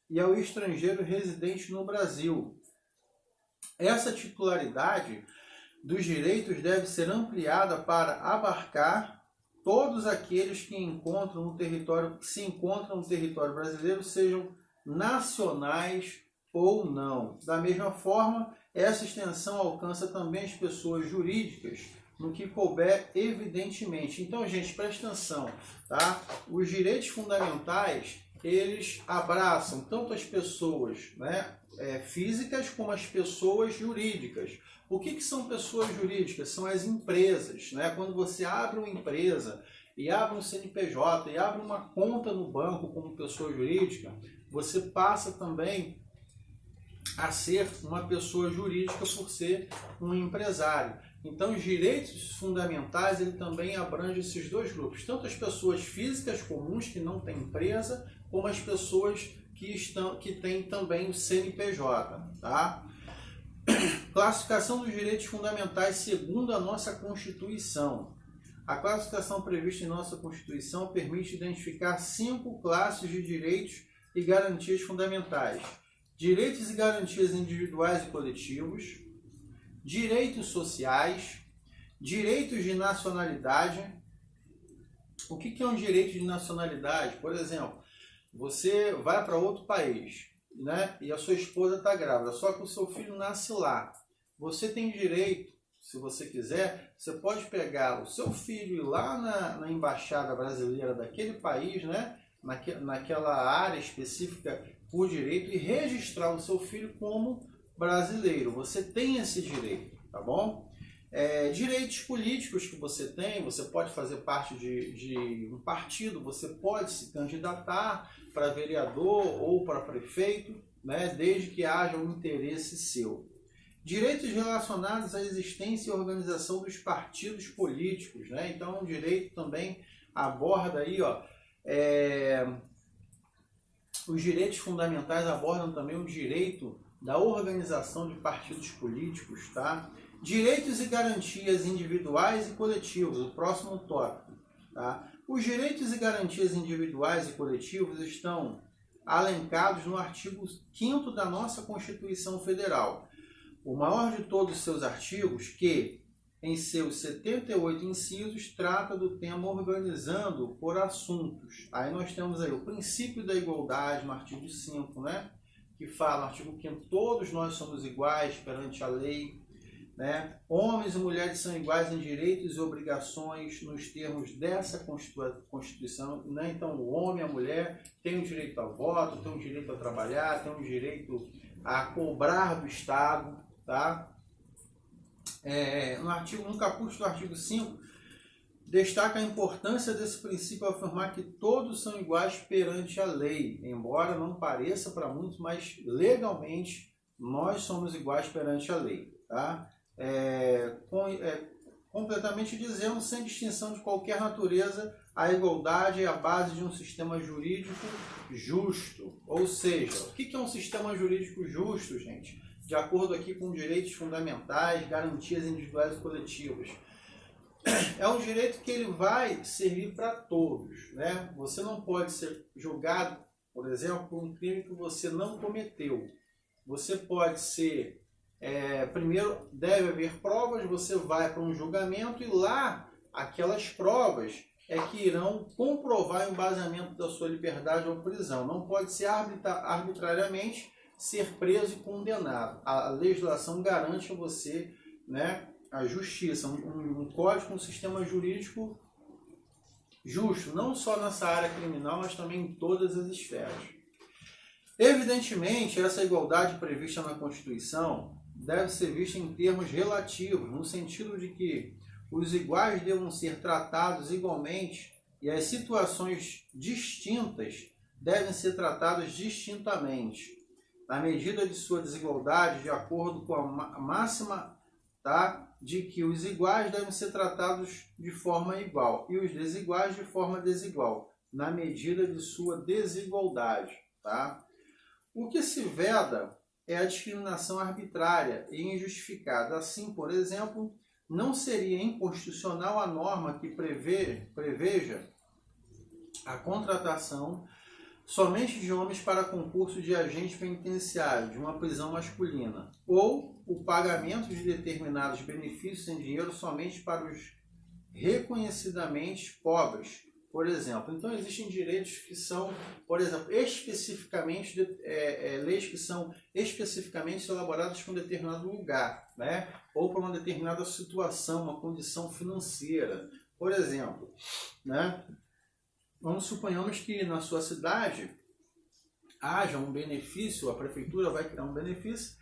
e ao estrangeiro residente no Brasil. Essa titularidade dos direitos deve ser ampliada para abarcar todos aqueles que se encontram no território brasileiro, sejam nacionais ou não. Da mesma forma, essa extensão alcança também as pessoas jurídicas, no que couber evidentemente. Então, gente, presta atenção, tá? Os direitos fundamentais, eles abraçam tanto as pessoas, né, físicas como as pessoas jurídicas. O que são pessoas jurídicas? São as empresas, né? Quando você abre uma empresa e abre um CNPJ e abre uma conta no banco como pessoa jurídica, você passa também a ser uma pessoa jurídica por ser um empresário. Então, os direitos fundamentais, ele também abrange esses dois grupos, tanto as pessoas físicas comuns que não têm empresa, como as pessoas que têm também o CNPJ, tá? Classificação dos direitos fundamentais segundo a nossa Constituição. A classificação prevista em nossa Constituição permite identificar 5 classes de direitos e garantias fundamentais: direitos e garantias individuais e coletivos, direitos sociais, direitos de nacionalidade. O que é um direito de nacionalidade? Por exemplo, você vai para outro país, né? E a sua esposa está grávida, só que o seu filho nasce lá. Você tem direito, se você quiser, você pode pegar o seu filho e ir lá na embaixada brasileira daquele país, né? Naquela área específica por direito, e registrar o seu filho como brasileiro. Você tem esse direito, tá bom? Direitos políticos que você tem, você pode fazer parte de um partido, você pode se candidatar para vereador ou para prefeito, né, desde que haja um interesse seu. Direitos relacionados à existência e organização dos partidos políticos, né? Então, o direito também aborda aí, ó, os direitos fundamentais abordam também o direito da organização de partidos políticos, tá? Direitos e garantias individuais e coletivos, o próximo tópico, tá? Os direitos e garantias individuais e coletivos estão alencados no artigo 5º da nossa Constituição Federal, o maior de todos os seus artigos, que, em seus 78 incisos, trata do tema organizando por assuntos. Aí nós temos aí o princípio da igualdade, no artigo 5, né? Que fala, no artigo 5º, todos nós somos iguais perante a lei, né? Homens e mulheres são iguais em direitos e obrigações nos termos dessa Constituição, né? Então, o homem e a mulher têm o direito a voto, têm o direito a trabalhar, têm o direito a cobrar do Estado, tá? No caput do artigo 5, destaca a importância desse princípio ao afirmar que todos são iguais perante a lei, embora não pareça para muitos, mas legalmente nós somos iguais perante a lei, tá? Completamente dizendo, sem distinção de qualquer natureza, a igualdade é a base de um sistema jurídico justo. Ou seja, o que é um sistema jurídico justo, gente? De acordo aqui com direitos fundamentais, garantias individuais e coletivas. É um direito que ele vai servir para todos, né? Você não pode ser julgado, por exemplo, por um crime que você não cometeu. Você pode ser... primeiro, deve haver provas, você vai para um julgamento e lá, aquelas provas que irão comprovar o embasamento da sua liberdade ou prisão. Não pode ser arbitrariamente ser preso e condenado. A legislação garante a você, né, a justiça, um código, um sistema jurídico justo, não só nessa área criminal, mas também em todas as esferas. Evidentemente, essa igualdade prevista na Constituição deve ser vista em termos relativos, no sentido de que os iguais devam ser tratados igualmente e as situações distintas devem ser tratadas distintamente, na medida de sua desigualdade, de acordo com a máxima, tá, de que os iguais devem ser tratados de forma igual e os desiguais de forma desigual, na medida de sua desigualdade, tá? O que se veda é a discriminação arbitrária e injustificada. Assim, por exemplo, não seria inconstitucional a norma que preveja a contratação somente de homens para concurso de agente penitenciário de uma prisão masculina, ou o pagamento de determinados benefícios em dinheiro somente para os reconhecidamente pobres, por exemplo. Então, existem direitos que são, por exemplo, especificamente, leis que são especificamente elaboradas para um determinado lugar, né? Ou para uma determinada situação, uma condição financeira. Por exemplo, né? Vamos suponhamos que na sua cidade haja um benefício, a prefeitura vai criar um benefício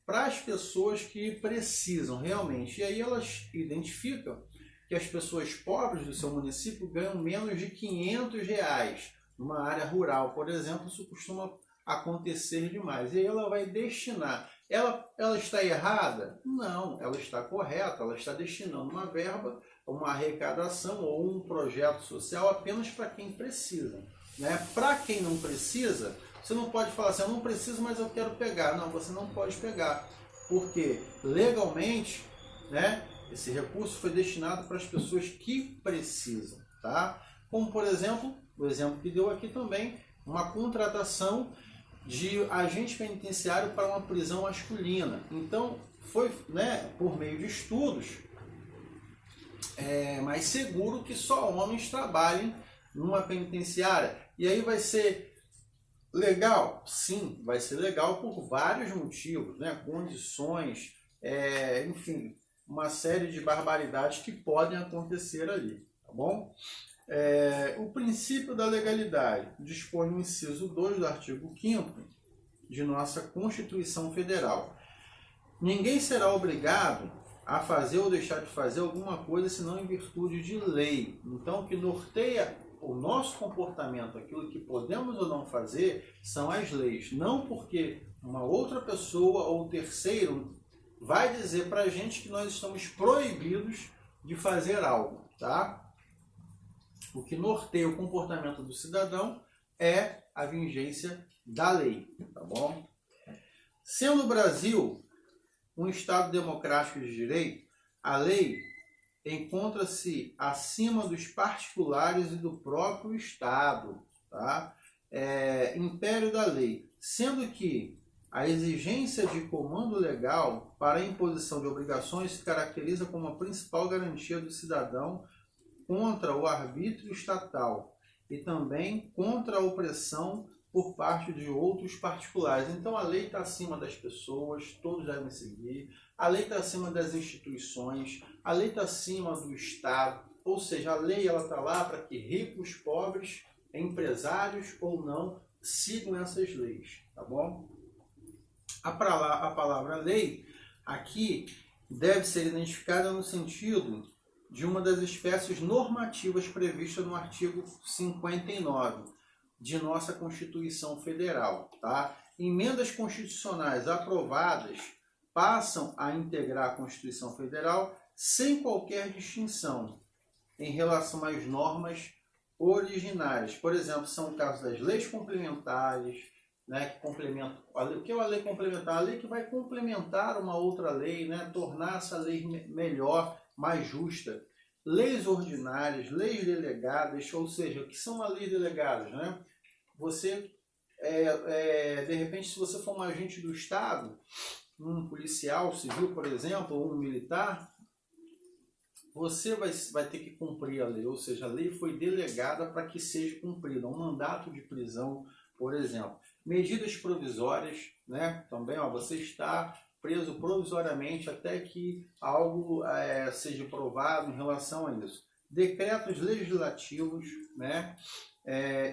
para as pessoas que precisam realmente. E aí elas identificam que as pessoas pobres do seu município ganham menos de R$500. Numa área rural, por exemplo, isso costuma acontecer demais. E aí ela vai destinar. Ela está errada? Não, ela está correta. Ela está destinando uma verba, uma arrecadação ou um projeto social apenas para quem precisa, né? Para quem não precisa, você não pode falar assim, eu não preciso, mas eu quero pegar. Não, você não pode pegar, porque legalmente, né, esse recurso foi destinado para as pessoas que precisam, tá? Como, por exemplo, o exemplo que deu aqui também, uma contratação de agente penitenciário para uma prisão masculina. Então, foi, né, por meio de estudos, mais seguro que só homens trabalhem numa penitenciária. E aí vai ser legal? Sim, vai ser legal por vários motivos, né? Condições, enfim, uma série de barbaridades que podem acontecer ali, tá bom? O princípio da legalidade dispõe no inciso 2 do artigo 5º de nossa Constituição Federal. Ninguém será obrigado a fazer ou deixar de fazer alguma coisa senão em virtude de lei. Então, o que norteia o nosso comportamento, aquilo que podemos ou não fazer, são as leis. Não porque uma outra pessoa ou terceiro vai dizer para a gente que nós estamos proibidos de fazer algo, tá? O que norteia o comportamento do cidadão é a vigência da lei, tá bom? Sendo o Brasil um Estado democrático de direito, a lei encontra-se acima dos particulares e do próprio Estado, tá? Império da lei, sendo que a exigência de comando legal para a imposição de obrigações se caracteriza como a principal garantia do cidadão contra o arbítrio estatal e também contra a opressão por parte de outros particulares. Então a lei está acima das pessoas, todos devem seguir, a lei está acima das instituições, a lei está acima do Estado, ou seja, a lei está lá para que ricos, pobres, empresários ou não, sigam essas leis, tá bom? A palavra lei aqui deve ser identificada no sentido de uma das espécies normativas previstas no artigo 59 de nossa Constituição Federal, tá? Emendas constitucionais aprovadas passam a integrar a Constituição Federal sem qualquer distinção em relação às normas originárias. Por exemplo, são o caso das leis complementares, né, que complementam a lei. O que é uma lei complementar? A lei que vai complementar uma outra lei, né, tornar essa lei melhor, mais justa. Leis ordinárias, leis delegadas, ou seja, o que são as leis delegadas, né? Você, de repente, se você for um agente do Estado, um policial civil, por exemplo, ou um militar, você vai ter que cumprir a lei, ou seja, a lei foi delegada para que seja cumprida, um mandato de prisão, por exemplo. Medidas provisórias, né? Também, você está preso provisoriamente até que algo seja provado em relação a isso. Decretos legislativos, né?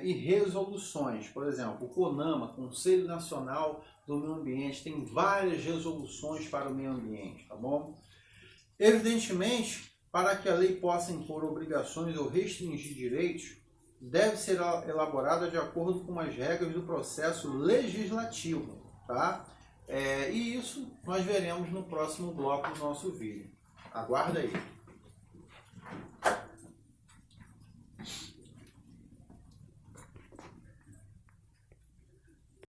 E resoluções. Por exemplo, o CONAMA, Conselho Nacional do Meio Ambiente, tem várias resoluções para o meio ambiente, tá bom? Evidentemente, para que a lei possa impor obrigações ou restringir direitos, deve ser elaborada de acordo com as regras do processo legislativo, tá? E isso nós veremos no próximo bloco do nosso vídeo. Aguarda aí.